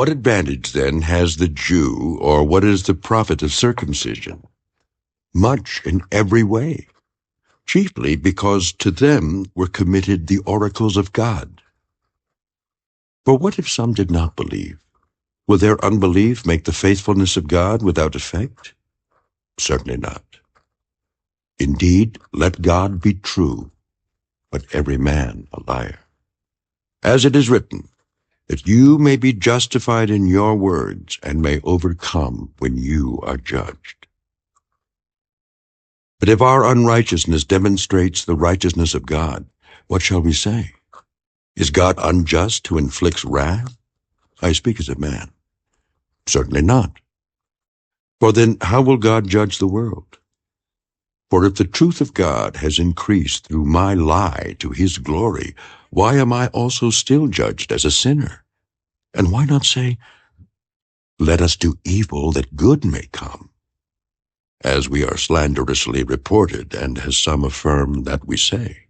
What advantage, then, has the Jew, or what is the profit of circumcision? Much in every way, chiefly because to them were committed the oracles of God. For what if some did not believe? Will their unbelief make the faithfulness of God without effect? Certainly not. Indeed, let God be true, but every man a liar. As it is written, that you may be justified in your words and may overcome when you are judged. But if our unrighteousness demonstrates the righteousness of God, what shall we say? Is God unjust who inflicts wrath? I speak as a man. Certainly not. For then how will God judge the world? For if the truth of God has increased through my lie to his glory, why am I also still judged as a sinner? And why not say, let us do evil that good may come? As we are slanderously reported, and as some affirm that we say,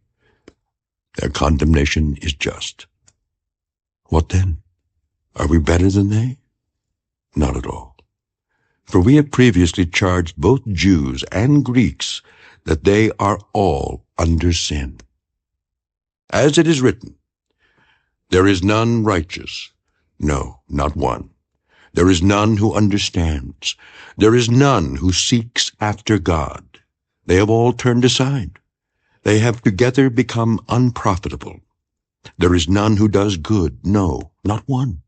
their condemnation is just. What then? Are we better than they? Not at all. For we have previously charged both Jews and Greeks that they are all under sin. As it is written, there is none righteous, no, not one. There is none who understands. There is none who seeks after God. They have all turned aside. They have together become unprofitable. There is none who does good, no, not one.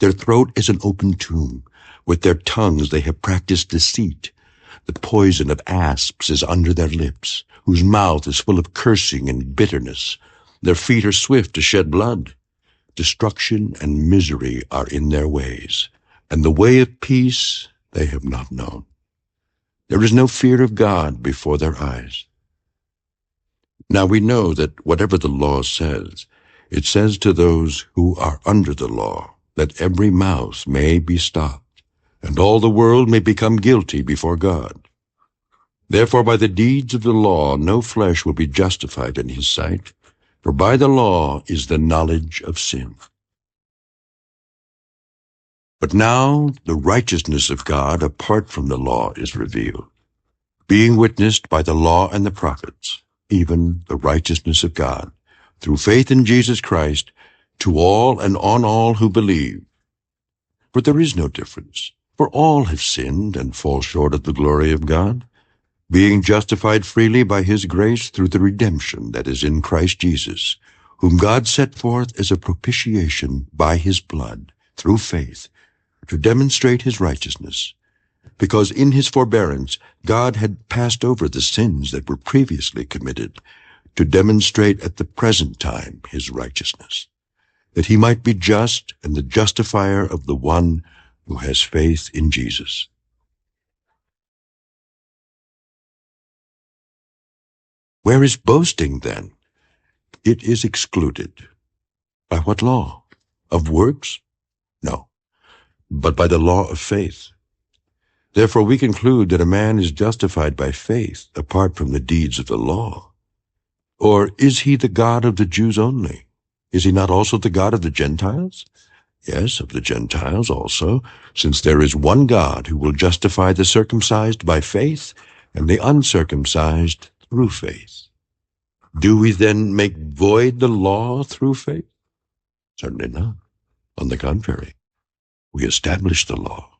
Their throat is an open tomb. With their tongues they have practiced deceit. The poison of asps is under their lips, whose mouth is full of cursing and bitterness. Their feet are swift to shed blood. Destruction and misery are in their ways, and the way of peace they have not known. There is no fear of God before their eyes. Now we know that whatever the law says, it says to those who are under the law, that every mouth may be stopped, and all the world may become guilty before God. Therefore by the deeds of the law no flesh will be justified in his sight, for by the law is the knowledge of sin. But now the righteousness of God apart from the law is revealed, being witnessed by the law and the prophets, even the righteousness of God, through faith in Jesus Christ, to all and on all who believe. For there is no difference, for all have sinned and fall short of the glory of God, being justified freely by his grace through the redemption that is in Christ Jesus, whom God set forth as a propitiation by his blood, through faith, to demonstrate his righteousness, because in his forbearance God had passed over the sins that were previously committed, to demonstrate at the present time his righteousness, that he might be just and the justifier of the one who has faith in Jesus. Where is boasting, then? It is excluded. By what law? Of works? No, but by the law of faith. Therefore we conclude that a man is justified by faith apart from the deeds of the law. Or is he the God of the Jews only? Is he not also the God of the Gentiles? Yes, of the Gentiles also, since there is one God who will justify the circumcised by faith and the uncircumcised through faith. Do we then make void the law through faith? Certainly not. On the contrary, we establish the law.